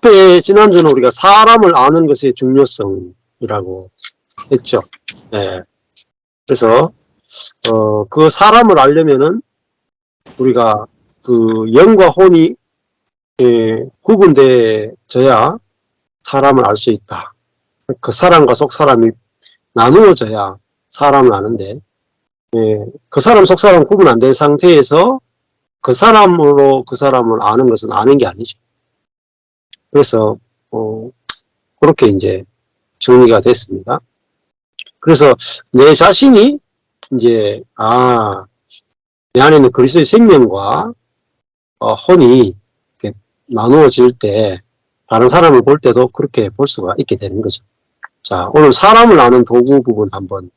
앞에 지난주는 우리가 사람을 아는 것의 중요성이라고 했죠. 예. 그래서 그 사람을 알려면은 우리가 그 영과 혼이 구분되어야 사람을 알 수 있다. 그 사람과 속사람이 나누어져야 사람을 아는데, 그 사람 속사람 구분 안 된 상태에서 그 사람으로 그 사람을 아는 것은 아는 게 아니죠. 그래서 그렇게 이제 정리가 됐습니다. 그래서 내 자신이 이제 내 안에는 그리스도의 생명과 혼이 이렇게 나누어질 때 다른 사람을 볼 때도 그렇게 볼 수가 있게 되는 거죠. 자, 오늘 사람을 아는 도구 부분 한번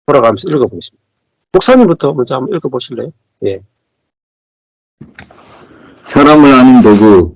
돌아가면서 읽어보겠습니다. 목사님부터 먼저 한번 읽어보실래요? 예. 사람을 아는 도구.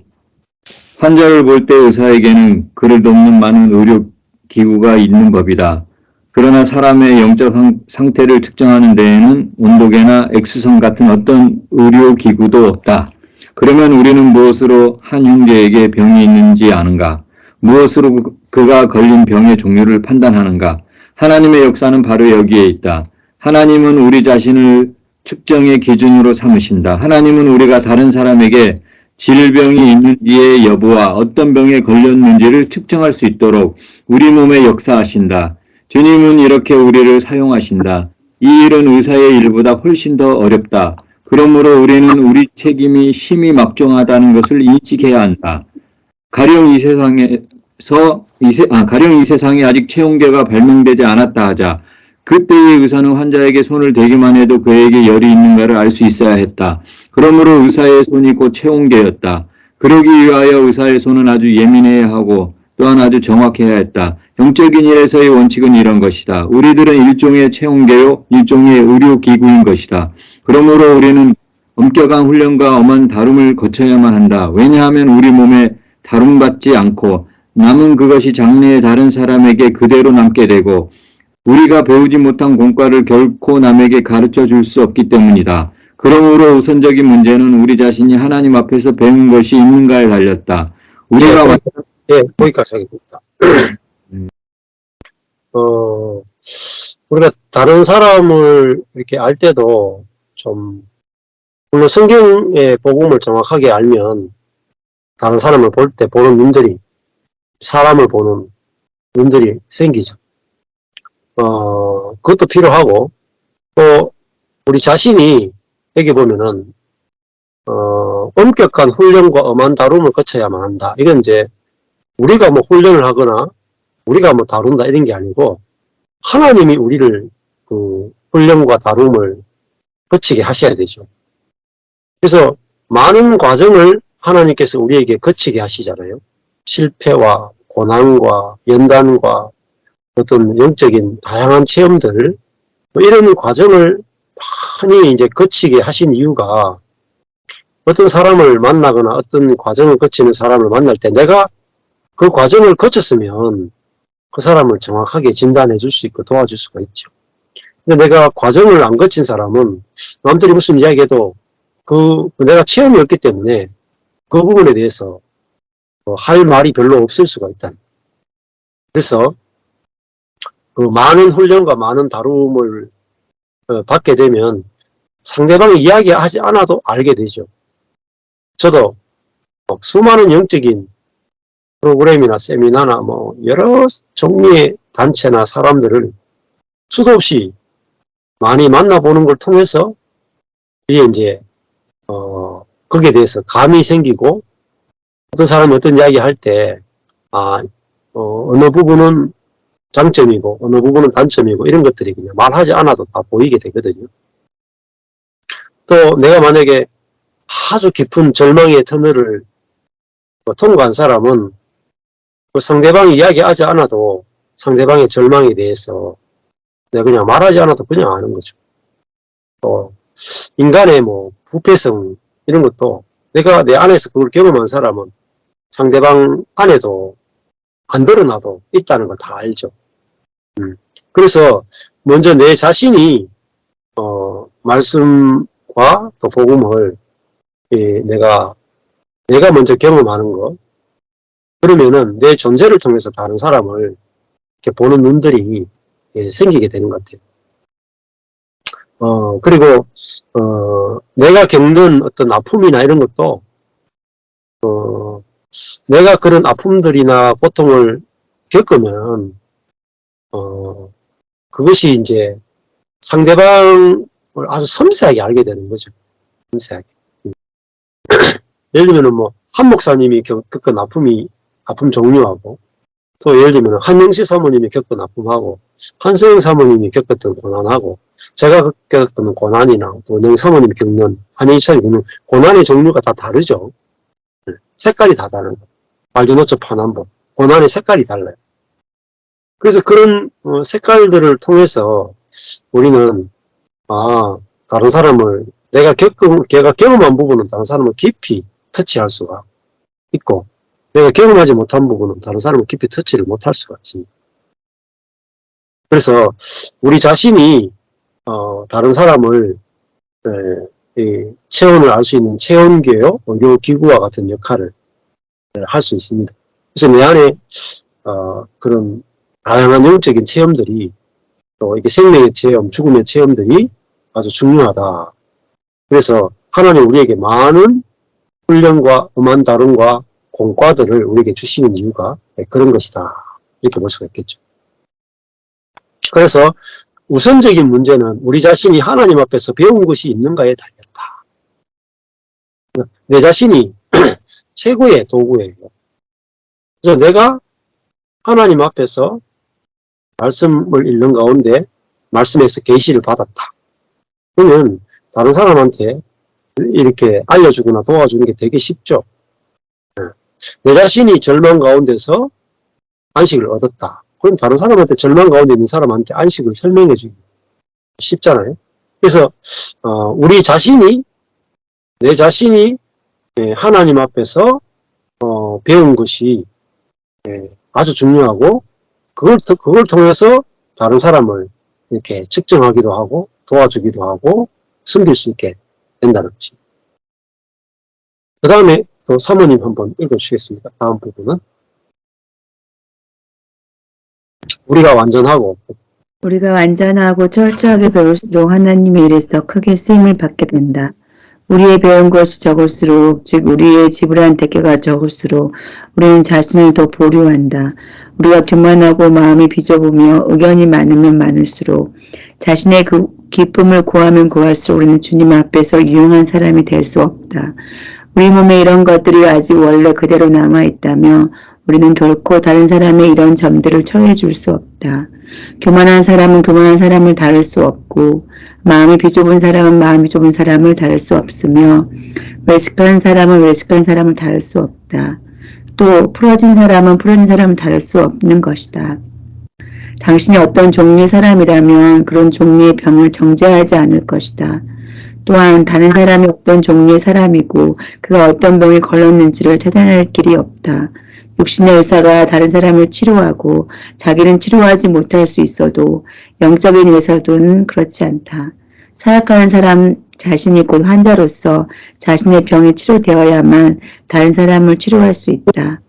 환자를 볼 때 의사에게는 그를 돕는 많은 의료기구가 있는 법이다. 그러나 사람의 영적 상태를 측정하는 데에는 온도계나 엑스선 같은 어떤 의료기구도 없다. 그러면 우리는 무엇으로 한 형제에게 병이 있는지 아는가? 무엇으로 그가 걸린 병의 종류를 판단하는가? 하나님의 역사는 바로 여기에 있다. 하나님은 우리 자신을 측정의 기준으로 삼으신다. 하나님은 우리가 다른 사람에게 질병이 있는지의 여부와 어떤 병에 걸렸는지를 측정할 수 있도록 우리 몸에 역사하신다. 주님은 이렇게 우리를 사용하신다. 이 일은 의사의 일보다 훨씬 더 어렵다. 그러므로 우리는 우리 책임이 심히 막중하다는 것을 인식해야 한다. 가령 이 세상에 아직 체온계가 발명되지 않았다 하자. 그때의 의사는 환자에게 손을 대기만 해도 그에게 열이 있는가를 알 수 있어야 했다. 그러므로 의사의 손이 곧 체온계였다. 그러기 위하여 의사의 손은 아주 예민해야 하고 또한 아주 정확해야 했다. 영적인 일에서의 원칙은 이런 것이다. 우리들은 일종의 체온계요, 일종의 의료기구인 것이다. 그러므로 우리는 엄격한 훈련과 엄한 다룸을 거쳐야만 한다. 왜냐하면 우리 몸에 다룸받지 않고 남은 그것이 장래의 다른 사람에게 그대로 남게 되고 우리가 배우지 못한 공과를 결코 남에게 가르쳐 줄 수 없기 때문이다. 그러므로 우선적인 문제는 우리 자신이 하나님 앞에서 배운 것이 있는가에 달렸다. 우리가 거기까지 하겠습니다. 우리가 다른 사람을 이렇게 알 때도 좀, 물론 성경의 복음을 정확하게 알면 다른 사람을 볼 때 보는 눈들이, 사람을 보는 눈들이 생기죠. 그것도 필요하고, 또 우리 자신이 여기 보면은 엄격한 훈련과 엄한 다룸을 거쳐야만 한다. 이건 이제 우리가 뭐 훈련을 하거나 우리가 뭐 다룬다 이런 게 아니고 하나님이 우리를 그 훈련과 다룸을 거치게 하셔야 되죠. 그래서 많은 과정을 하나님께서 우리에게 거치게 하시잖아요. 실패와 고난과 연단과 어떤 영적인 다양한 체험들, 뭐 이런 과정을 많이 이제 거치게 하신 이유가 어떤 사람을 만나거나 어떤 과정을 거치는 사람을 만날 때 내가 그 과정을 거쳤으면 그 사람을 정확하게 진단해 줄 수 있고 도와줄 수가 있죠. 근데 내가 과정을 안 거친 사람은 남들이 무슨 이야기해도 내가 체험이 없기 때문에 그 부분에 대해서 할 말이 별로 없을 수가 있다. 그래서 그 많은 훈련과 많은 다룸을 받게 되면 상대방이 이야기하지 않아도 알게 되죠. 저도 수많은 영적인 프로그램이나 세미나나 뭐 여러 종류의 단체나 사람들을 수도 없이 많이 만나보는 걸 통해서 이게 이제 거기에 대해서 감이 생기고 어떤 사람이 어떤 이야기 할 때 어느 부분은 장점이고 어느 부분은 단점이고 이런 것들이 그냥 말하지 않아도 다 보이게 되거든요. 또 내가 만약에 아주 깊은 절망의 터널을 통과한 사람은 그 상대방이 이야기하지 않아도 상대방의 절망에 대해서 내가 그냥 말하지 않아도 그냥 아는 거죠. 또 인간의 뭐 부패성 이런 것도 내가 내 안에서 그걸 경험한 사람은 상대방 안에도 안 드러나도 있다는 걸 다 알죠. 그래서 먼저 내 자신이 말씀과 또 복음을 내가 먼저 경험하는 것, 그러면은 내 존재를 통해서 다른 사람을 이렇게 보는 눈들이 생기게 되는 것 같아요. 그리고 내가 겪는 어떤 아픔이나 이런 것도 내가 그런 아픔들이나 고통을 겪으면 그것이 이제 상대방을 아주 섬세하게 알게 되는 거죠. 섬세하게. 예를 들면 뭐 한 목사님이 겪은 아픔 종류하고, 또 예를 들면 한영시 사모님이 겪은 아픔하고, 한서영 사모님이 겪었던 고난하고, 제가 겪었던 고난이나 또 은행 사모님이 겪는, 한영시 사모님이 겪는 고난의 종류가 다 다르죠. 색깔이 다 다른 거. 말조노초 파남보. 고난의 색깔이 달라요. 그래서 그런 색깔들을 통해서 우리는 다른 사람을 걔가 경험한 부분은 다른 사람을 깊이 터치할 수가 있고, 내가 경험하지 못한 부분은 다른 사람을 깊이 터치를 못할 수가 있습니다. 그래서 우리 자신이 다른 사람을 체온을 알 수 있는 체온계요, 의료기구와 같은 역할을 할 수 있습니다. 그래서 내 안에 그런 다양한 영적인 체험들이, 또 이게 생명의 체험, 죽음의 체험들이 아주 중요하다. 그래서 하나님 우리에게 많은 훈련과 엄한 다름과 공과들을 우리에게 주시는 이유가 그런 것이다. 이렇게 볼 수가 있겠죠. 그래서 우선적인 문제는 우리 자신이 하나님 앞에서 배운 것이 있는가에 달렸다. 내 자신이 최고의 도구예요. 그래서 내가 하나님 앞에서 말씀을 읽는 가운데 말씀에서 계시를 받았다. 그러면 다른 사람한테 이렇게 알려주거나 도와주는 게 되게 쉽죠. 내 자신이 절망 가운데서 안식을 얻었다. 그럼 다른 사람한테 절망 가운데 있는 사람한테 안식을 설명해 주기 쉽잖아요. 그래서 우리 자신이, 내 자신이 하나님 앞에서 배운 것이 아주 중요하고, 그걸 통해서 다른 사람을 이렇게 측정하기도 하고 도와주기도 하고 섬길 수 있게 된다는 것입니다. 그 다음에 또 사모님 한번 읽어주시겠습니다. 다음 부분은 우리가 완전하고 철저하게 배울수록 하나님의 일에서 더 크게 쓰임을 받게 된다. 우리의 배운 것이 적을수록, 즉 우리의 지불한 대가가 적을수록 우리는 자신을 더 보류한다. 우리가 교만하고 마음이 비좁으며 의견이 많으면 많을수록, 자신의 그 기쁨을 구하면 구할수록 우리는 주님 앞에서 유용한 사람이 될 수 없다. 우리 몸에 이런 것들이 아직 원래 그대로 남아있다며 우리는 결코 다른 사람의 이런 점들을 처해줄 수 없다. 교만한 사람은 교만한 사람을 다룰 수 없고, 마음이 비좁은 사람은 마음이 좁은 사람을 다룰 수 없으며, 외식한 사람은 외식한 사람을 다룰 수 없다. 또 풀어진 사람은 풀어진 사람을 다룰 수 없는 것이다. 당신이 어떤 종류의 사람이라면 그런 종류의 병을 정죄하지 않을 것이다. 또한 다른 사람이 어떤 종류의 사람이고 그가 어떤 병에 걸렸는지를 차단할 길이 없다. 육신의 의사가 다른 사람을 치료하고 자기는 치료하지 못할 수 있어도 영적인 의사도는 그렇지 않다. 사역하는 사람 자신이 곧 환자로서 자신의 병이 치료되어야만 다른 사람을 치료할 수 있다.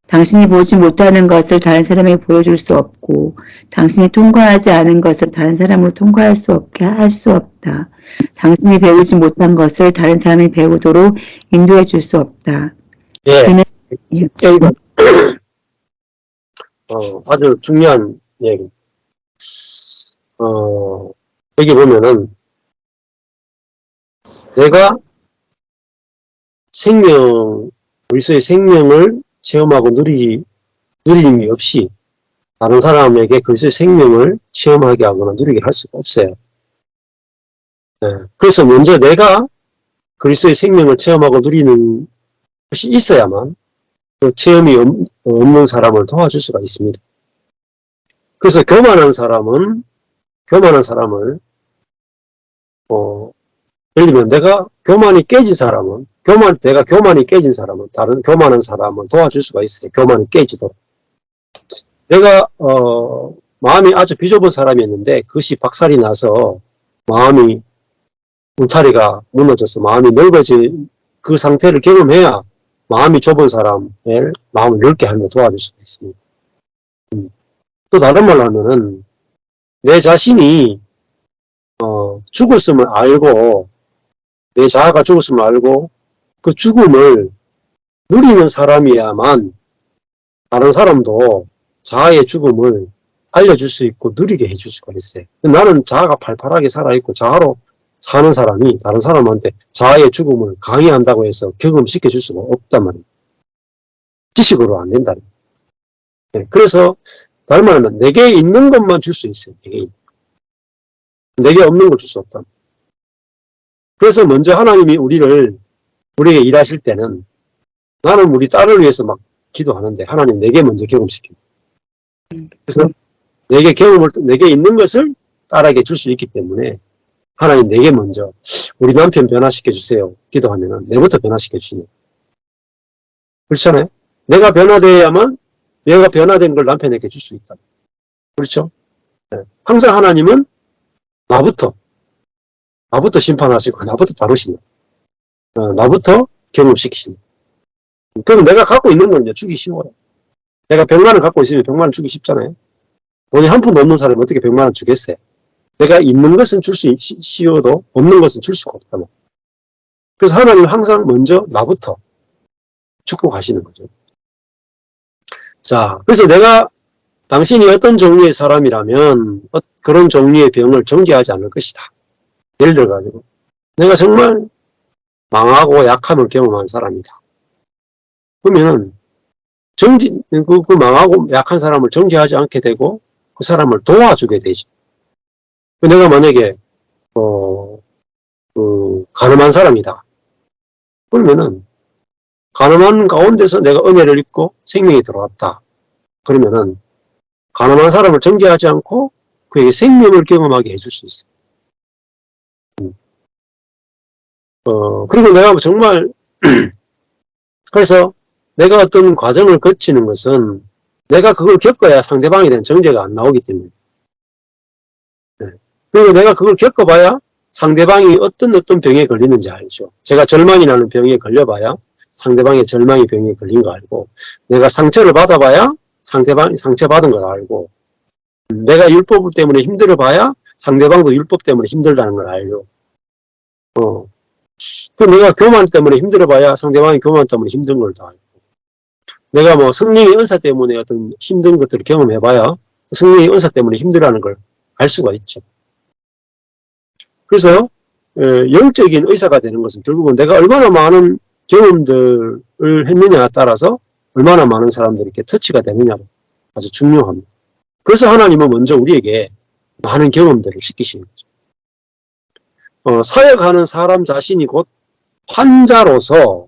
당신이 보지 못하는 것을 다른 사람에게 보여줄 수 없고, 당신이 통과하지 않은 것을 다른 사람으로 통과할 수 없게 할 수 없다. 당신이 배우지 못한 것을 다른 사람이 배우도록 인도해 줄 수 없다. 이건 아주 중요한 얘기. 여기 보면은 내가 그리스도의 생명을 체험하고 누림이 없이 다른 사람에게 그리스도의 생명을 체험하게 하거나 누리게 할 수가 없어요. 그래서 먼저 내가 그리스도의 생명을 체험하고 누리는 것이 있어야만 그 체험이 없는 사람을 도와줄 수가 있습니다. 그래서 교만한 사람을 예를 들면 내가 교만이 깨진 사람은 다른 교만한 사람을 도와줄 수가 있어요. 교만이 깨지도록. 내가 마음이 아주 비좁은 사람이었는데 그것이 박살이 나서 마음이 울타리가 무너져서 마음이 넓어진 그 상태를 경험해야 마음이 좁은 사람을 마음을 넓게 하며 도와줄 수가 있습니다. 또 다른 말로 하면은 내 자신이 죽었음을 알고 내 자아가 죽었음을 알고 그 죽음을 누리는 사람이야만 다른 사람도 자아의 죽음을 알려줄 수 있고 누리게 해줄 수가 있어요. 나는 자아가 팔팔하게 살아있고 자아로 사는 사람이 다른 사람한테 자아의 죽음을 강의한다고 해서 경험시켜 줄 수가 없단 말이에요. 지식으로 안 된다. 네, 그래서 다른 말하면 내게 있는 것만 줄 수 있어요. 내게 없는 걸 줄 수 없다. 그래서 먼저 하나님이 우리에게 일하실 때는 나는 우리 딸을 위해서 막 기도하는데 하나님 내게 먼저 경험시켜. 그래서 내게 있는 것을 딸에게 줄 수 있기 때문에 하나님 내게 먼저 우리 남편 변화시켜 주세요. 기도하면은 내부터 변화시켜 주시네. 그렇잖아요? 내가 변화되어야만 내가 변화된 걸 남편에게 줄 수 있다. 그렇죠? 네. 항상 하나님은 나부터 심판하시고 나부터 다루시네. 나부터 경험시키시네. 그럼 내가 갖고 있는 건 주기 쉬워요. 내가 100만 원 갖고 있으면 100만 원 주기 쉽잖아요. 돈이 한 푼도 없는 사람이 어떻게 100만 원 주겠어요? 내가 있는 것은 줄 수 쉬워도 없는 것은 줄 수가 없다. 그래서 하나님 항상 먼저 나부터 축복하시는 거죠. 자, 그래서 내가 당신이 어떤 종류의 사람이라면 그런 종류의 병을 정죄하지 않을 것이다. 예를 들어가지고 내가 정말 망하고 약함을 경험한 사람이다. 그러면은 그 망하고 약한 사람을 정죄하지 않게 되고 그 사람을 도와주게 되죠. 내가 만약에 가늠한 사람이다. 그러면은 가늠한 가운데서 내가 은혜를 입고 생명이 들어왔다. 그러면은 가늠한 사람을 정죄하지 않고 그에게 생명을 경험하게 해줄 수 있어요. 그리고 내가 정말 그래서 내가 어떤 과정을 거치는 것은 내가 그걸 겪어야 상대방에 대한 정죄가 안 나오기 때문에. 네. 그리고 내가 그걸 겪어봐야 상대방이 어떤 병에 걸리는지 알죠. 제가 절망이라는 병에 걸려봐야 상대방의 절망의 병에 걸린 거 알고, 내가 상처를 받아봐야 상대방이 상처받은 걸 알고, 내가 율법 때문에 힘들어봐야 상대방도 율법 때문에 힘들다는 걸 알죠. 그 내가 교만 때문에 힘들어봐야 상대방이 교만 때문에 힘든 걸 다 알고, 내가 뭐 성령의 은사 때문에 어떤 힘든 것들을 경험해봐야 성령의 은사 때문에 힘들어하는 걸 알 수가 있죠. 그래서 영적인 의사가 되는 것은 결국은 내가 얼마나 많은 경험들을 했느냐에 따라서 얼마나 많은 사람들이 이렇게 터치가 되느냐가 아주 중요합니다. 그래서 하나님은 먼저 우리에게 많은 경험들을 시키시는 거죠. 사역하는 사람 자신이 곧 환자로서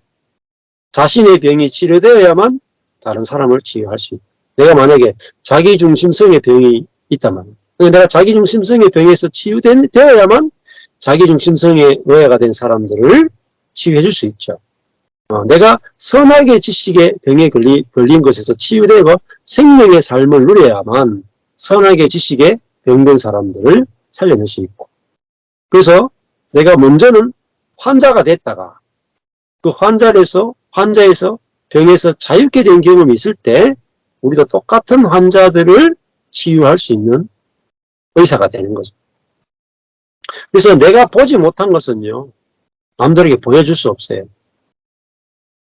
자신의 병이 치료되어야만 다른 사람을 치유할 수 있다. 내가 만약에 자기중심성의 병이 있단 말이야. 내가 자기중심성의 병에서 치유되어야만 자기중심성의 노예가 된 사람들을 치유해 줄 수 있죠. 내가 선악의 지식의 병에 걸린 것에서 치유되고 생명의 삶을 누려야만 선악의 지식에 병든 사람들을 살려낼 수 있고, 그래서 내가 먼저는 환자가 됐다가 그 환자에서 병에서 자유케 된 경험이 있을 때 우리도 똑같은 환자들을 치유할 수 있는 의사가 되는 거죠. 그래서 내가 보지 못한 것은요, 남들에게 보여줄 수 없어요.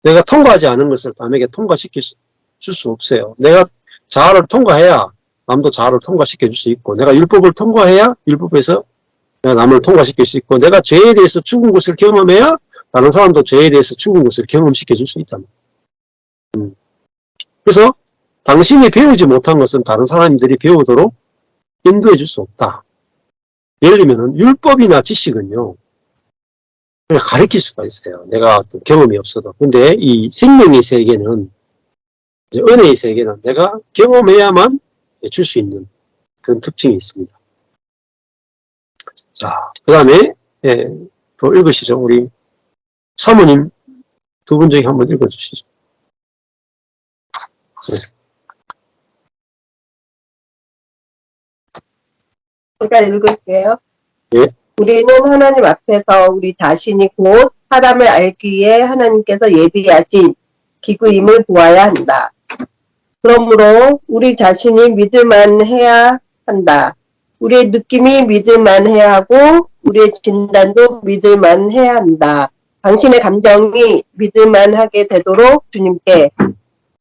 내가 통과하지 않은 것을 남에게 통과시킬 수 없어요. 내가 자아를 통과해야 남도 자아를 통과시켜 줄 수 있고, 내가 율법을 통과해야 율법에서 내가 남을 통과시킬 수 있고, 내가 죄에 대해서 죽은 것을 경험해야 다른 사람도 죄에 대해서 죽은 것을 경험시켜 줄 수 있다. 그래서 당신이 배우지 못한 것은 다른 사람들이 배우도록 인도해 줄 수 없다. 예를 들면 율법이나 지식은요, 그냥 가르칠 수가 있어요. 내가 어떤 경험이 없어도. 근데 이 생명의 세계는, 이제 은혜의 세계는 내가 경험해야만 줄 수 있는 그런 특징이 있습니다. 자, 그 다음에 또 읽으시죠. 우리 사모님 두 분 중에 한번 읽어주시죠. 네. 제가 읽을게요. 예. 우리는 하나님 앞에서 우리 자신이 곧 사람을 알기에 하나님께서 예비하신 기구임을 보아야 한다. 그러므로 우리 자신이 믿을만 해야 한다. 우리의 느낌이 믿을만 해야 하고 우리의 진단도 믿을만 해야 한다. 당신의 감정이 믿을만하게 되도록 주님께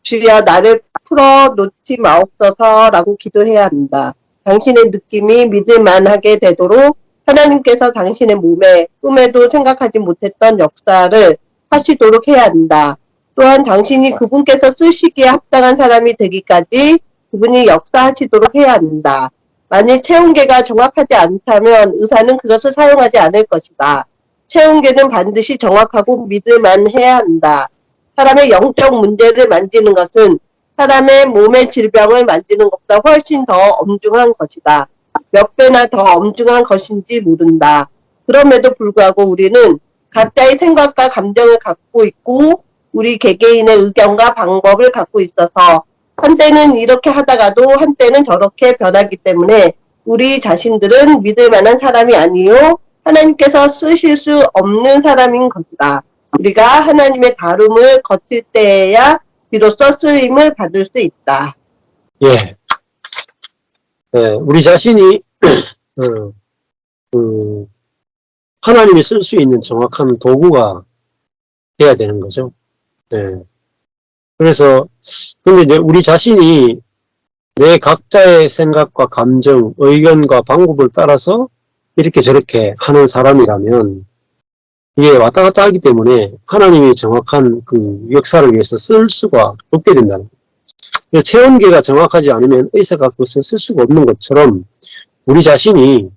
주여 나를 풀어놓지 마옵소서라고 기도해야 한다. 당신의 느낌이 믿을만하게 되도록 하나님께서 당신의 몸에 꿈에도 생각하지 못했던 역사를 하시도록 해야 한다. 또한 당신이 그분께서 쓰시기에 합당한 사람이 되기까지 그분이 역사하시도록 해야 한다. 만일 체온계가 정확하지 않다면 의사는 그것을 사용하지 않을 것이다. 체온계는 반드시 정확하고 믿을만 해야 한다. 사람의 영적 문제를 만지는 것은 사람의 몸의 질병을 만지는 것보다 훨씬 더 엄중한 것이다. 몇 배나 더 엄중한 것인지 모른다. 그럼에도 불구하고 우리는 각자의 생각과 감정을 갖고 있고 우리 개개인의 의견과 방법을 갖고 있어서 한때는 이렇게 하다가도 한때는 저렇게 변하기 때문에 우리 자신들은 믿을 만한 사람이 아니요 하나님께서 쓰실 수 없는 사람인 것이다. 우리가 하나님의 다룸을 거칠 때에야 비로소 쓰임을 받을 수 있다. 예. 우리 자신이 하나님이 쓸 수 있는 정확한 도구가 돼야 되는 거죠. 예. 그래서 근데 이제 우리 자신이 내 각자의 생각과 감정, 의견과 방법을 따라서 이렇게 저렇게 하는 사람이라면 이게 왔다 갔다 하기 때문에 하나님이 정확한 그 역사를 위해서 쓸 수가 없게 된다는 거예요. 체온계가 정확하지 않으면 의사가 그것을 쓸 수가 없는 것처럼 우리 자신이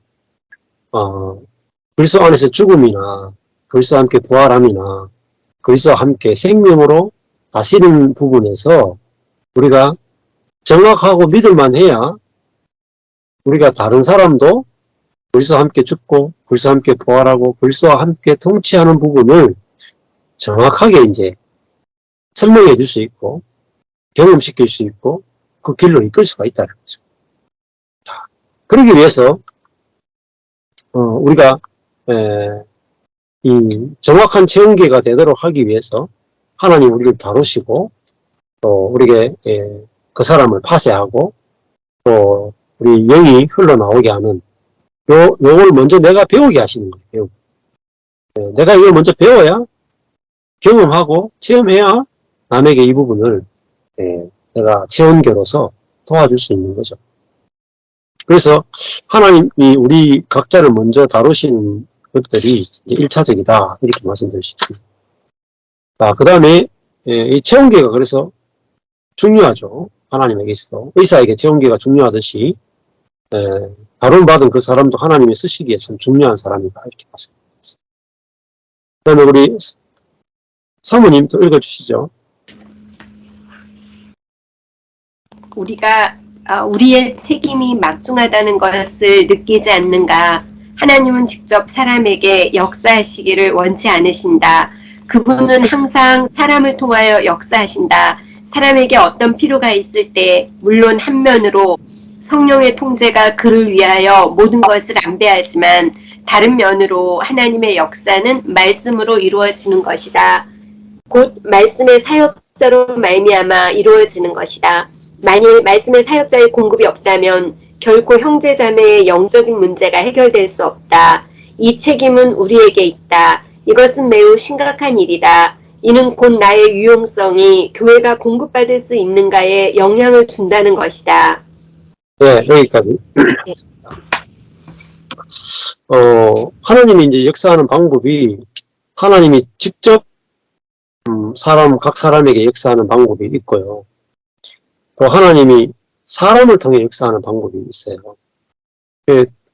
그리스도 안에서 죽음이나 그리스도와 함께 부활함이나 그리스도와 함께 생명으로 다스리는 부분에서 우리가 정확하고 믿을만 해야 우리가 다른 사람도 그리스도와 함께 죽고 그리스도와 함께 부활하고 그리스도와 함께 통치하는 부분을 정확하게 이제 설명해 줄 수 있고 경험시킬 수 있고 그 길로 이끌 수가 있다는 거죠. 자, 그러기 위해서 우리가 이 정확한 체온계가 되도록 하기 위해서 하나님 우리를 다루시고 또 우리에게 그 사람을 파쇄하고 또 우리 영이 흘러나오게 하는 요걸 먼저 내가 배우게 하시는 거예요. 내가 이걸 먼저 배워야 경험하고 체험해야 남에게 이 부분을 내가 체온계로서 도와줄 수 있는 거죠. 그래서 하나님이 우리 각자를 먼저 다루시는 것들이 이제 1차적이다 이렇게 말씀드릴 수 있습니다. 자, 그 다음에 이 체온계가 그래서 중요하죠. 하나님에게 있어 의사에게 체온계가 중요하듯이 다룸받은 그 사람도 하나님이 쓰시기에 참 중요한 사람이다 이렇게 말씀드립니다. 그 다음에 우리 사모님 또 읽어주시죠. 우리가 우리의 책임이 막중하다는 것을 느끼지 않는가? 하나님은 직접 사람에게 역사하시기를 원치 않으신다. 그분은 항상 사람을 통하여 역사하신다. 사람에게 어떤 필요가 있을 때 물론 한면으로 성령의 통제가 그를 위하여 모든 것을 안배하지만 다른 면으로 하나님의 역사는 말씀으로 이루어지는 것이다. 곧 말씀의 사역자로 말미암아 이루어지는 것이다. 만일 말씀의 사역자의 공급이 없다면 결코 형제자매의 영적인 문제가 해결될 수 없다. 이 책임은 우리에게 있다. 이것은 매우 심각한 일이다. 이는 곧 나의 유용성이 교회가 공급받을 수 있는가에 영향을 준다는 것이다. 네, 여기까지. 하나님이 이제 역사하는 방법이 하나님이 직접 각 사람에게 역사하는 방법이 있고요. 또 하나님이 사람을 통해 역사하는 방법이 있어요.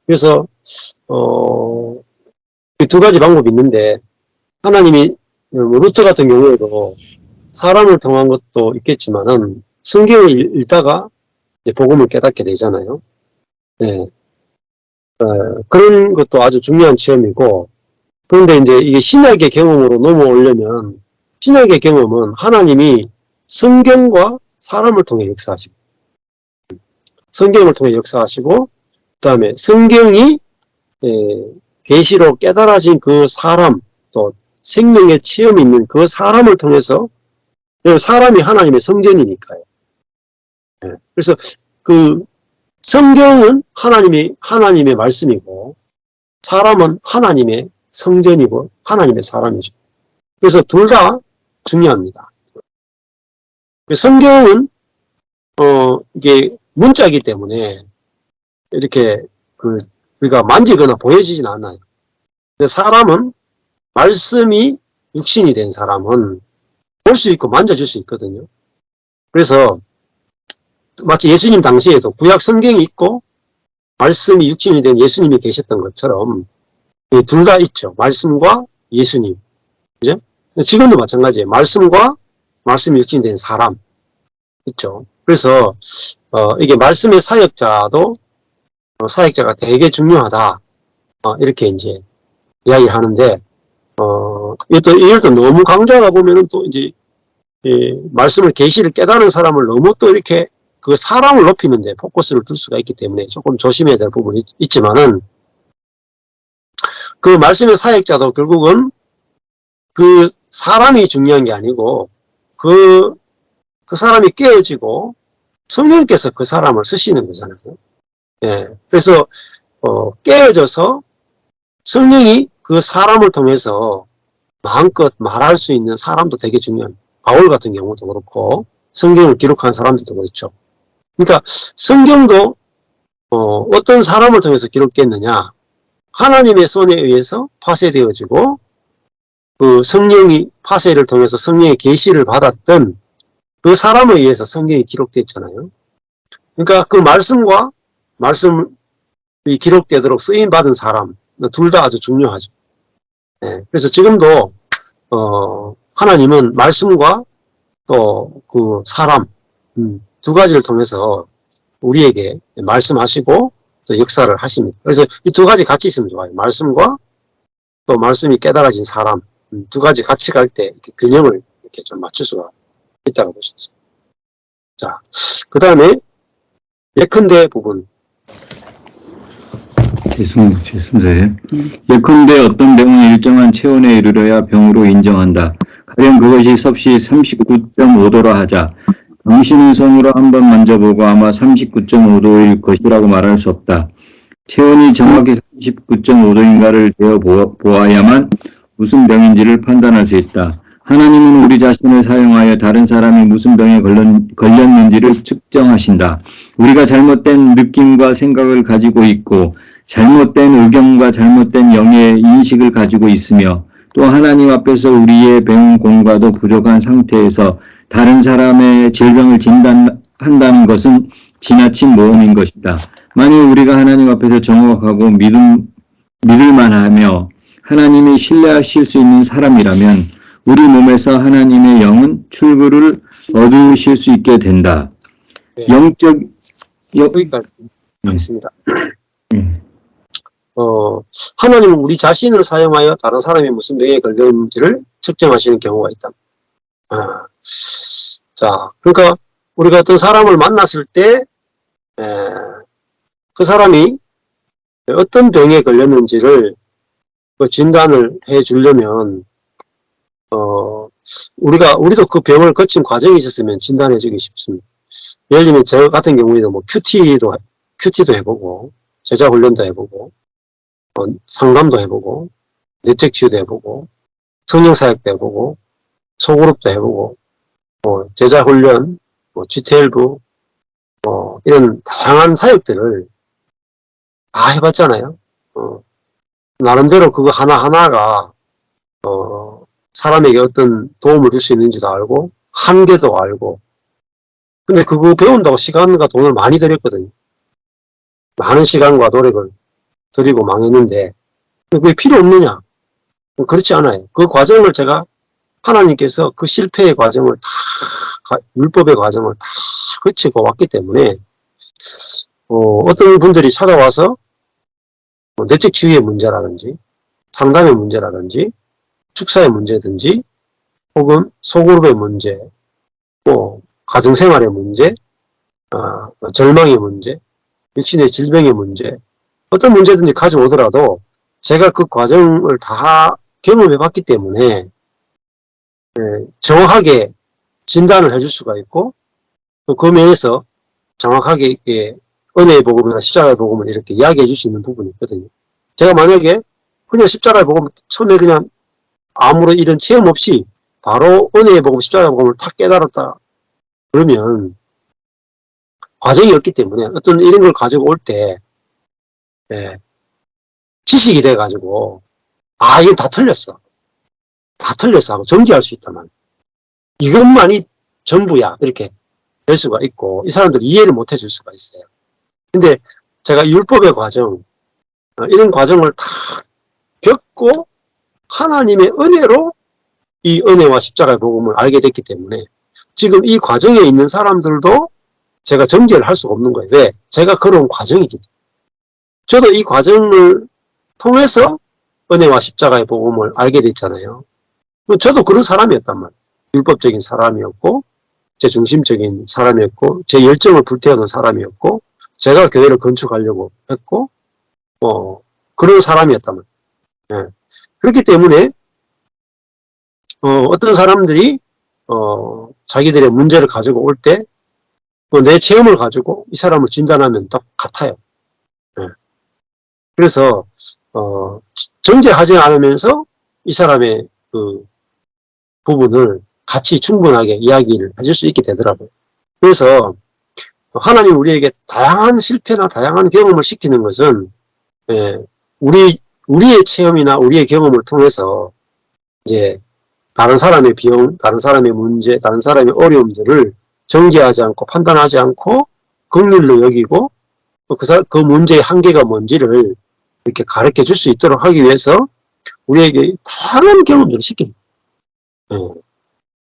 그래서 두 가지 방법이 있는데 하나님이 루트 같은 경우에도 사람을 통한 것도 있겠지만은 성경을 읽다가 이제 복음을 깨닫게 되잖아요. 네. 그런 것도 아주 중요한 체험이고, 그런데 이제 이게 신약의 경험으로 넘어오려면 신약의 경험은 하나님이 성경과 사람을 통해 역사하시고, 성경을 통해 역사하시고, 그 다음에 성경이 계시로 깨달아진 그 사람, 또 생명의 체험이 있는 그 사람을 통해서 사람이 하나님의 성전이니까요. 예. 그래서 그 성경은 하나님의 말씀이고 사람은 하나님의 성전이고 하나님의 사람이죠. 그래서 둘 다 중요합니다. 성경은 이게 문자이기 때문에 이렇게 우리가 만지거나 보여지진 않아요. 근데 사람은 말씀이 육신이 된 사람은 볼 수 있고 만져줄 수 있거든요. 그래서 마치 예수님 당시에도 구약 성경이 있고 말씀이 육신이 된 예수님이 계셨던 것처럼 둘 다 있죠. 말씀과 예수님. 그죠? 지금도 마찬가지예요. 말씀과 말씀이 육신이 된 사람 있죠. 그래서 이게 말씀의 사역자도 사역자가 되게 중요하다. 이렇게 이제 이야기하는데 이걸 또 너무 강조하다 보면은 또 이제 말씀을 계시를 깨달은 사람을 너무 또 이렇게 그 사람을 높이는데 포커스를 둘 수가 있기 때문에 조금 조심해야 될 부분이 있지만은 그 말씀의 사역자도 결국은 그 사람이 중요한 게 아니고 그 사람이 깨어지고 성령께서 그 사람을 쓰시는 거잖아요. 예. 그래서 깨어져서 성령이 그 사람을 통해서 마음껏 말할 수 있는 사람도 되게 중요합니다. 바울 같은 경우도 그렇고 성경을 기록한 사람들도 그렇죠. 그러니까 성경도 어떤 사람을 통해서 기록됐느냐, 하나님의 손에 의해서 파쇄되어지고 그 성령이 파쇄를 통해서 성령의 계시를 받았던 그 사람에 의해서 성경이 기록됐잖아요. 그러니까 그 말씀과 말씀이 기록되도록 쓰임받은 사람 둘 다 아주 중요하죠. 네, 그래서 지금도 하나님은 말씀과 또 그 사람 두 가지를 통해서 우리에게 말씀하시고 또 역사를 하십니다. 그래서 이 두 가지 같이 있으면 좋아요. 말씀과 또 말씀이 깨달아진 사람 두 가지 같이 갈 때 균형을 이렇게 좀 맞출 수가 있다고 볼 수 있습니다. 자, 그 다음에 예컨대 부분. 죄송해요. 예컨대 어떤 병은 일정한 체온에 이르러야 병으로 인정한다. 가령 그것이 섭씨 39.5도라 하자. 당신은 손으로 한번 만져보고 아마 39.5도일 것이라고 말할 수 없다. 체온이 정확히 39.5도인가를 재어 보아야만 무슨 병인지를 판단할 수 있다. 하나님은 우리 자신을 사용하여 다른 사람이 무슨 병에 걸렸는지를 측정하신다. 우리가 잘못된 느낌과 생각을 가지고 있고 잘못된 의견과 잘못된 영의 인식을 가지고 있으며 또 하나님 앞에서 우리의 배운 공과도 부족한 상태에서 다른 사람의 질병을 진단한다는 것은 지나친 모험인 것이다. 만일 우리가 하나님 앞에서 정확하고 믿을만하며 하나님이 신뢰하실 수 있는 사람이라면 우리 몸에서 하나님의 영은 출구를 얻으실 수 있게 된다. 네. 여기까지 하겠습니다. 하나님은 우리 자신을 사용하여 다른 사람이 무슨 병에 걸렸는지를 측정하시는 경우가 있다. 자, 그러니까 우리가 어떤 사람을 만났을 때 그 사람이 어떤 병에 걸렸는지를 진단을 해 주려면 우리도 그 병을 거친 과정이 있었으면 진단해 주기 쉽습니다. 예를 들면 저 같은 경우에도 뭐 큐티도 해보고 제자 훈련도 해보고 상담도 해보고 내적 치유도 해보고 성령 사역도 해보고 소그룹도 해보고 제자 훈련, GT1부 이런 다양한 사역들을 다 해봤잖아요. 나름대로 그거 하나하나가 사람에게 어떤 도움을 줄 수 있는지도 알고 한계도 알고 근데 그거 배운다고 시간과 돈을 많이 들였거든요. 많은 시간과 노력을 들이고 망했는데 그게 필요 없느냐? 그렇지 않아요. 그 과정을 제가 하나님께서 그 실패의 과정을 다 율법의 과정을 다 거치고 왔기 때문에 어떤 분들이 찾아와서 내적 치유의 문제라든지 상담의 문제라든지 축사의 문제든지 혹은 소그룹의 문제 가정생활의 문제 절망의 문제 육신의 질병의 문제 어떤 문제든지 가져오더라도 제가 그 과정을 다 경험해 봤기 때문에 정확하게 진단을 해줄 수가 있고, 또 그 면에서 정확하게 은혜의 복음이나 십자가의 복음을 이렇게 이야기해 줄 수 있는 부분이 있거든요. 제가 만약에 그냥 십자가의 복음 처음에 그냥 아무런 이런 체험 없이 바로 은혜의 복음, 십자가의 복음을 탁 깨달았다 그러면 과정이 없기 때문에 어떤 이런 걸 가지고 올 때 지식이 돼가지고 이건 다 틀렸어 하고 정지할 수 있단 말이야. 이것만이 전부야 이렇게 될 수가 있고 이 사람들이 이해를 못 해줄 수가 있어요. 근데 제가 율법의 과정 이런 과정을 다 겪고 하나님의 은혜로 이 은혜와 십자가의 복음을 알게 됐기 때문에 지금 이 과정에 있는 사람들도 제가 정죄를 할 수가 없는 거예요. 왜? 제가 걸어온 과정이기 때문에. 저도 이 과정을 통해서 은혜와 십자가의 복음을 알게 됐잖아요. 저도 그런 사람이었단 말이에요. 율법적인 사람이었고 제 중심적인 사람이었고 제 열정을 불태우는 사람이었고 제가 교회를 건축하려고 했고 그런 사람이었단 말이에요. 네. 그렇기 때문에 어떤 사람들이 자기들의 문제를 가지고 올 때 내 체험을 가지고 이 사람을 진단하면 딱 같아요. 네. 그래서 정죄하지 않으면서 이 사람의 그 부분을 같이 충분하게 이야기를 해줄 수 있게 되더라고요. 그래서 하나님 우리에게 다양한 실패나 다양한 경험을 시키는 것은 우리의 체험이나 우리의 경험을 통해서 이제 다른 사람의 비용, 다른 사람의 문제, 다른 사람의 어려움들을 정죄하지 않고 판단하지 않고 긍휼로 여기고 그 문제의 한계가 뭔지를 이렇게 가르쳐 줄 수 있도록 하기 위해서 우리에게 다양한 경험들을 시킵니다.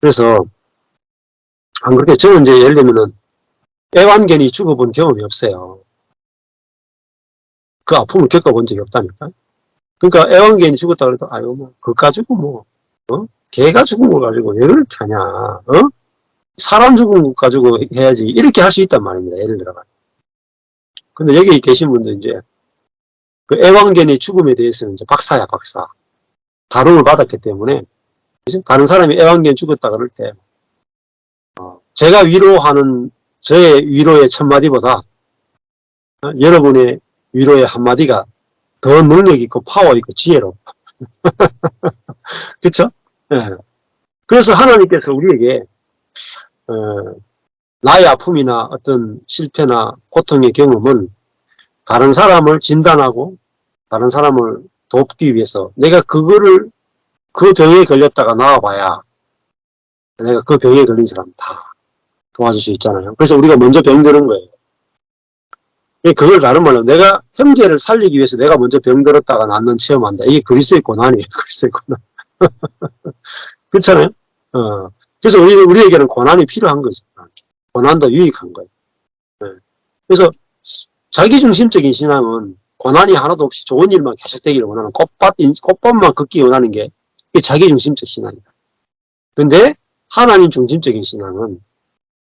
그래서 안 그렇게 저는 이제 예를 들면은 애완견이 죽어본 경험이 없어요. 그 아픔을 겪어본 적이 없다니까. 그러니까 애완견이 죽었다 그래도 아유 뭐 그거 가지고 개가 죽은 거 가지고 왜 그렇게 하냐, 사람 죽은 거 가지고 해야지 이렇게 할 수 있단 말입니다. 예를 들어가. 근데 여기 계신 분들 이제 그 애완견의 죽음에 대해서는 이제 박사야 박사. 다rum을 받았기 때문에 다른 사람이 애완견 죽었다 그럴 때 제가 위로하는 저의 위로의 첫마디보다 여러분의 위로의 한마디가 더 능력 있고 파워 있고 지혜로. 그렇죠? 네. 그래서 하나님께서 우리에게 나의 아픔이나 어떤 실패나 고통의 경험은 다른 사람을 진단하고 다른 사람을 돕기 위해서 내가 그거를 그 병에 걸렸다가 나와봐야 내가 그 병에 걸린 사람 다 도와줄 수 있잖아요. 그래서 우리가 먼저 병드는 거예요. 그걸 다른 말로 내가 형제를 살리기 위해서 내가 먼저 병들었다가 낫는 체험한다. 이게 그리스도의 고난이에요. 그리스도의 고난. 그렇잖아요. 그래서 우리에게는 고난이 필요한 거죠. 고난도 유익한 거예요. 그래서 자기중심적인 신앙은 고난이 하나도 없이 좋은 일만 계속되기를 원하는 꽃밭만 걷기 원하는 게 자기중심적 신앙이다. 그런데 하나님 중심적인 신앙은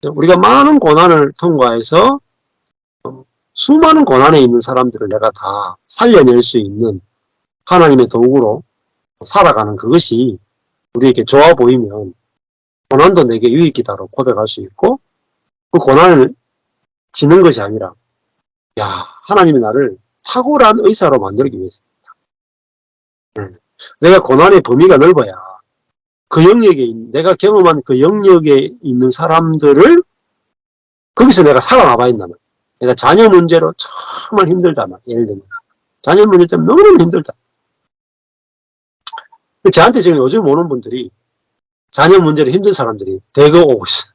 우리가 많은 고난을 통과해서 수많은 고난에 있는 사람들을 내가 다 살려낼 수 있는 하나님의 도구로 살아가는 그것이 우리에게 좋아 보이면 고난도 내게 유익이다로 고백할 수 있고 그 고난을 지는 것이 아니라 하나님이 나를 탁월한 의사로 만들기 위해서입니다. 내가 고난의 범위가 넓어야 그 영역에 내가 경험한 그 영역에 있는 사람들을 거기서 내가 살아남아 있나 말이야. 내가 자녀 문제로 정말 힘들다 말. 예를 들면 자녀 문제 때문에 너무너무 힘들다. 저한테 지금 요즘 오는 분들이 자녀 문제로 힘든 사람들이 대거 오고 있어요.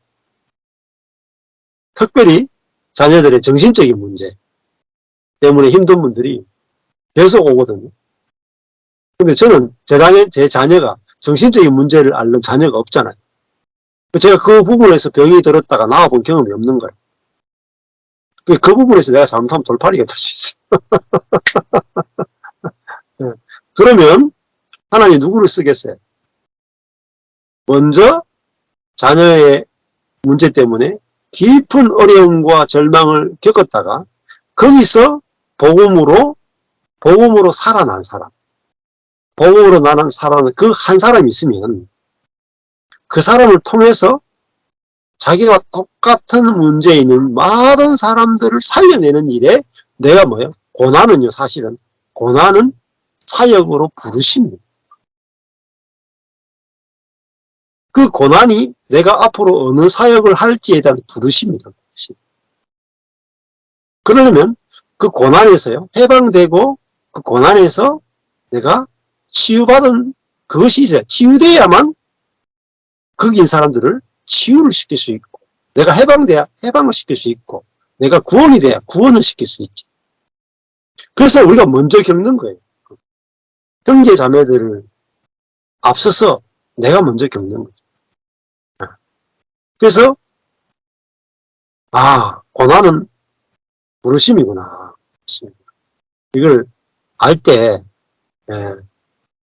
특별히 자녀들의 정신적인 문제 때문에 힘든 분들이 계속 오거든요. 근데 저는 제 자녀가 정신적인 문제를 앓는 자녀가 없잖아요. 제가 그 부분에서 병이 들었다가 나와본 경험이 없는 거예요. 그 부분에서 내가 잘못하면 돌팔이가 될 수 있어요. 그러면 하나님이 누구를 쓰겠어요? 먼저 자녀의 문제 때문에 깊은 어려움과 절망을 겪었다가 거기서 복음으로 살아난 사람, 복음으로 살아난 그 한 사람이 있으면 그 사람을 통해서 자기가 똑같은 문제에 있는 많은 사람들을 살려내는 일에 내가 뭐예요? 고난은요, 사실은. 고난은 사역으로 부르십니다. 그 고난이 내가 앞으로 어느 사역을 할지에 대한 부르십니다. 그러려면 그 고난에서요, 해방되고 그 고난에서 내가 치유받은 그것이 이제 치유돼야만 거기 있는 사람들을 치유를 시킬 수 있고, 내가 해방돼야 해방을 시킬 수 있고, 내가 구원이 돼야 구원을 시킬 수 있죠. 그래서 우리가 먼저 겪는 거예요. 형제 자매들을 앞서서 내가 먼저 겪는 거죠. 그래서 고난은 부르심이구나. 이걸 알 때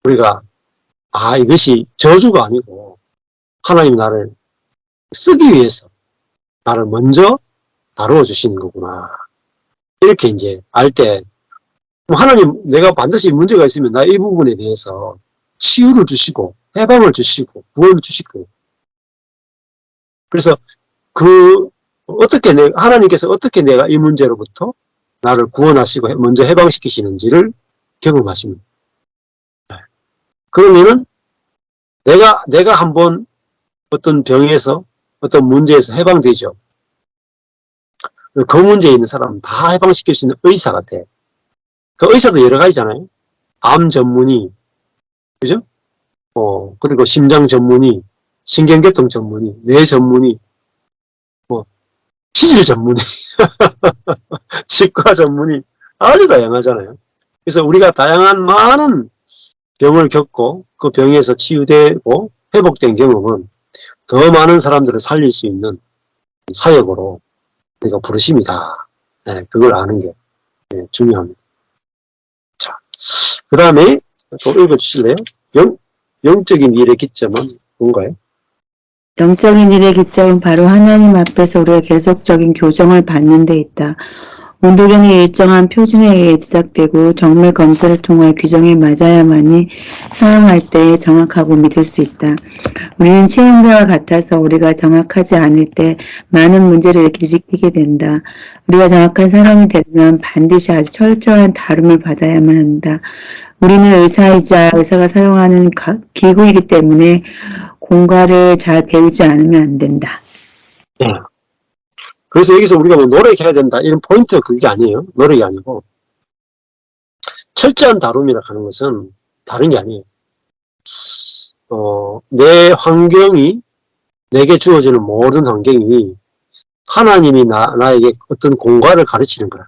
우리가 이것이 저주가 아니고 하나님이 나를 쓰기 위해서 나를 먼저 다루어 주시는 거구나. 이렇게 이제 알 때 하나님, 내가 반드시 문제가 있으면 나 이 부분에 대해서 치유를 주시고 해방을 주시고 구원을 주실 거예요. 그래서 하나님께서 어떻게 내가 이 문제로부터 나를 구원하시고 먼저 해방시키시는지를 경험하십니다. 그러면은 내가 한번 어떤 병에서 어떤 문제에서 해방되죠. 그 문제에 있는 사람은 다 해방시킬 수 있는 의사가 돼. 그 의사도 여러 가지잖아요. 암 전문의, 그죠? 그리고 심장 전문의, 신경계통 전문의, 뇌 전문의, 치질 전문의, 치과 전문의, 아주 다양하잖아요. 그래서 우리가 다양한 많은 병을 겪고 그 병에서 치유되고 회복된 경험은 더 많은 사람들을 살릴 수 있는 사역으로 우리가 부르심이다. 네, 그걸 아는 게 중요합니다. 자, 그 다음에 또 읽어주실래요? 영적인 일의 기점은 뭔가요? 영적인 일의 기점은 바로 하나님 앞에서 우리가 계속적인 교정을 받는 데 있다. 온도경이 일정한 표준에 의해 제작되고 정밀 검사를 통해 규정에 맞아야만이 사용할 때 정확하고 믿을 수 있다. 우리는 체온계와 같아서 우리가 정확하지 않을 때 많은 문제를 일으키게 된다. 우리가 정확한 사람이 되려면 반드시 아주 철저한 다룸을 받아야만 한다. 우리는 의사이자 의사가 사용하는 기구이기 때문에 공과를 잘 배우지 않으면 안 된다. 네. 그래서 여기서 우리가 뭐 노력해야 된다 이런 포인트가 그게 아니에요. 노력이 아니고 철저한 다룸이라 하는 것은 다른 게 아니에요. 내 환경이 내게 주어지는 모든 환경이 하나님이 나에게 어떤 공과를 가르치는 거라.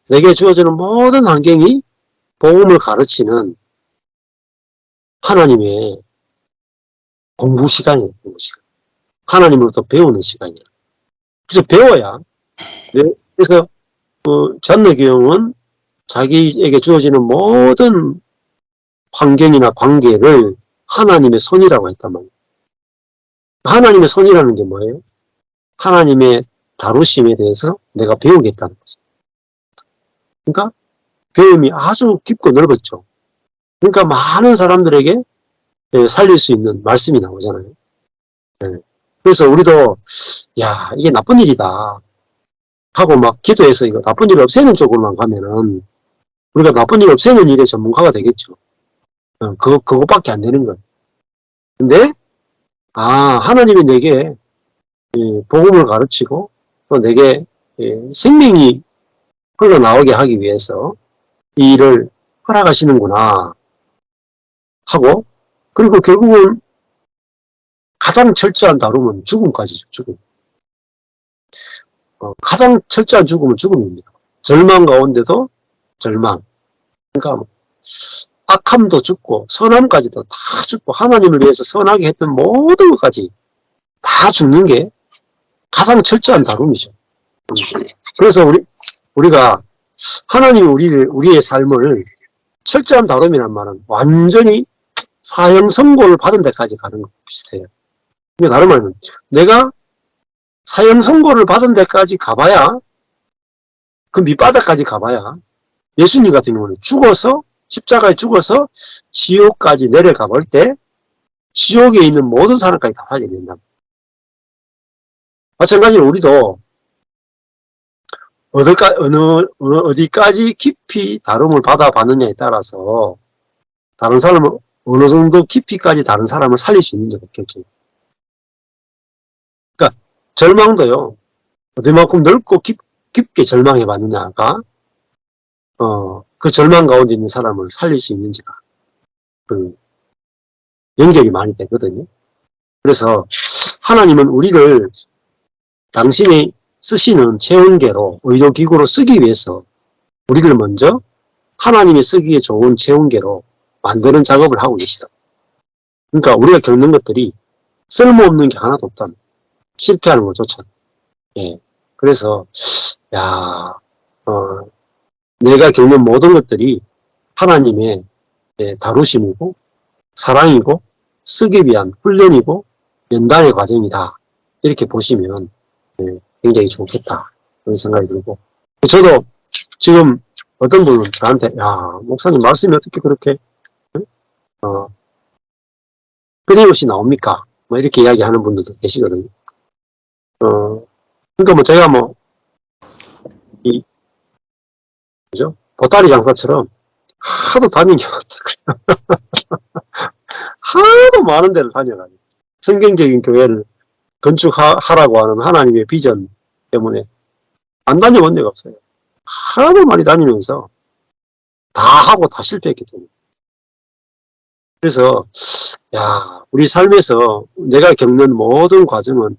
내게 주어지는 모든 환경이 복음을 가르치는 하나님의 공부 시간이에요. 공부 시간. 하나님으로부터 배우는 시간이에요. 그래서 배워야. 그래서 잔느경은 자기에게 주어지는 모든 환경이나 관계를 하나님의 손이라고 했단 말이에요. 하나님의 손이라는 게 뭐예요? 하나님의 다루심에 대해서 내가 배우겠다는 거죠. 그러니까 배움이 아주 깊고 넓었죠. 그러니까 많은 사람들에게 살릴 수 있는 말씀이 나오잖아요. 그래서 우리도 이게 나쁜 일이다 하고 막 기도해서 이거 나쁜 일 없애는 쪽으로만 가면은 우리가 나쁜 일 없애는 일의 전문가가 되겠죠. 그것밖에 안 되는 거예요. 근데 하나님이 내게 복음을 가르치고 또 내게 생명이 흘러나오게 하기 위해서 이 일을 허락하시는구나 하고, 그리고 결국은 가장 철저한 다룸은 죽음까지죠. 죽음. 가장 철저한 죽음은 죽음입니다. 절망 가운데도 절망. 그러니까 악함도 죽고 선함까지도 다 죽고 하나님을 위해서 선하게 했던 모든 것까지 다 죽는 게 가장 철저한 다룸이죠. 그래서 우리가 하나님이 우리의 삶을 철저한 다룸이란 말은 완전히 사형 선고를 받은 데까지 가는 것 비슷해요. 이게 다른 말은 내가 사형 선고를 받은 데까지 가봐야, 그 밑바닥까지 가봐야, 예수님 같은 경우는 죽어서 십자가에 죽어서 지옥까지 내려가 볼 때 지옥에 있는 모든 사람까지 다 살려낸다. 마찬가지로 우리도 어디까지 깊이 다rum을 받아봤느냐에 따라서 다른 사람을 어느 정도 깊이까지 다른 사람을 살릴 수 있는지가 결정입니다. 그러니까 절망도요, 어디만큼 넓고 깊게 절망해 봤느냐가 그 절망 가운데 있는 사람을 살릴 수 있는지가 그 연결이 많이 되거든요. 그래서 하나님은 우리를 당신이 쓰시는 체온계로, 의료기구로 쓰기 위해서 우리를 먼저 하나님이 쓰기에 좋은 체온계로 만드는 작업을 하고 계시다. 그러니까 우리가 겪는 것들이 쓸모없는 게 하나도 없다. 실패하는 것조차. 예. 그래서 내가 겪는 모든 것들이 하나님의 다루심이고 사랑이고 쓰기 위한 훈련이고 연단의 과정이다. 이렇게 보시면 굉장히 좋겠다. 그런 생각이 들고, 저도 지금 어떤 분은 저한테 목사님 말씀이 어떻게 그렇게 끊임없이 나옵니까? 뭐 이렇게 이야기하는 분들도 계시거든요. 그러니까 뭐 제가 그죠? 보따리 장사처럼 하도 다니는 게 많죠. 하도 많은 데를 다녀가지고 성경적인 교회를 건축하라고 하는 하나님의 비전 때문에 안 다녀본 데가 없어요. 하도 많이 다니면서 다 하고 다 실패했기 때문에. 그래서 우리 삶에서 내가 겪는 모든 과정은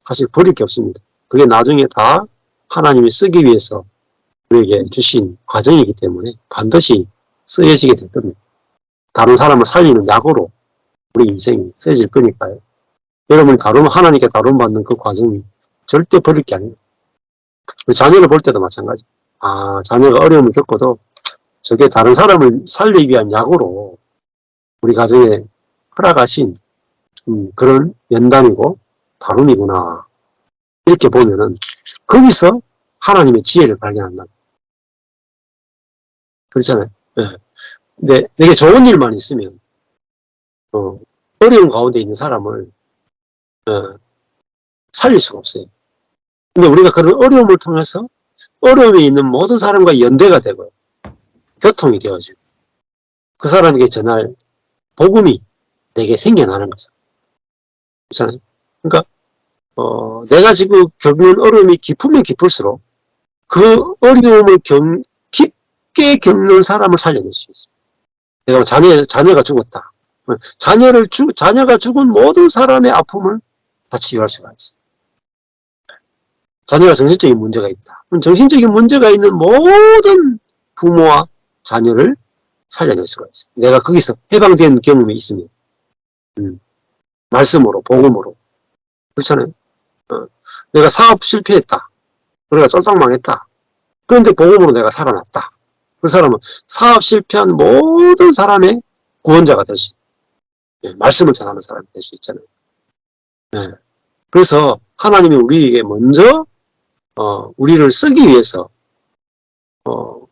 사실 버릴 게 없습니다. 그게 나중에 다 하나님이 쓰기 위해서 우리에게 주신 과정이기 때문에 반드시 쓰여지게 될 겁니다. 다른 사람을 살리는 약으로 우리 인생이 쓰여질 거니까요. 여러분이 하나님께 다룸받는 그 과정이 절대 버릴 게 아니에요. 자녀를 볼 때도 마찬가지. 자녀가 어려움을 겪어도 저게 다른 사람을 살리기 위한 약으로 우리 가정에 허락하신 그런 연단이고 다rum이구나. 이렇게 보면은 거기서 하나님의 지혜를 발견한다. 그렇잖아요. 네. 근데 되게 좋은 일만 있으면 어려운 가운데 있는 사람을 살릴 수가 없어요. 근데 우리가 그런 어려움을 통해서 어려움에 있는 모든 사람과 연대가 되고요. 교통이 되어지고 그 사람에게 전할 복음이 내게 생겨나는 거죠. 그렇잖아요. 그러니까 내가 지금 겪는 어려움이 깊으면 깊을수록 그 어려움을 깊게 겪는 사람을 살려낼 수 있어요. 내가 자녀가 죽었다. 자녀가 죽은 모든 사람의 아픔을 다 치유할 수가 있어요. 자녀가 정신적인 문제가 있다. 그럼 정신적인 문제가 있는 모든 부모와 자녀를 살려낼 수가 있어요. 내가 거기서 해방된 경험이 있으면. 말씀으로, 복음으로. 그렇잖아요. 내가 사업 실패했다. 그래가 쫄딱 망했다. 그런데 복음으로 내가 살아났다. 그 사람은 사업 실패한 모든 사람의 구원자가 될 수 있어요. 말씀을 전하는 사람이 될 수 있잖아요. 그래서 하나님이 우리에게 먼저 우리를 쓰기 위해서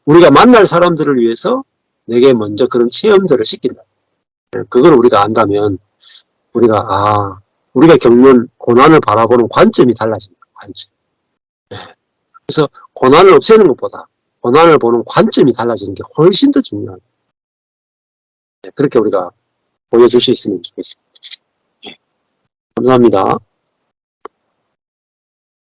우리가 만날 사람들을 위해서 내게 먼저 그런 체험들을 시킨다. 그걸 우리가 안다면 우리가 겪는 고난을 바라보는 관점이 달라집니다. 관점. 그래서 고난을 없애는 것보다 고난을 보는 관점이 달라지는 게 훨씬 더 중요합니다. 그렇게 우리가 보여줄 수 있으면 좋겠습니다. 감사합니다.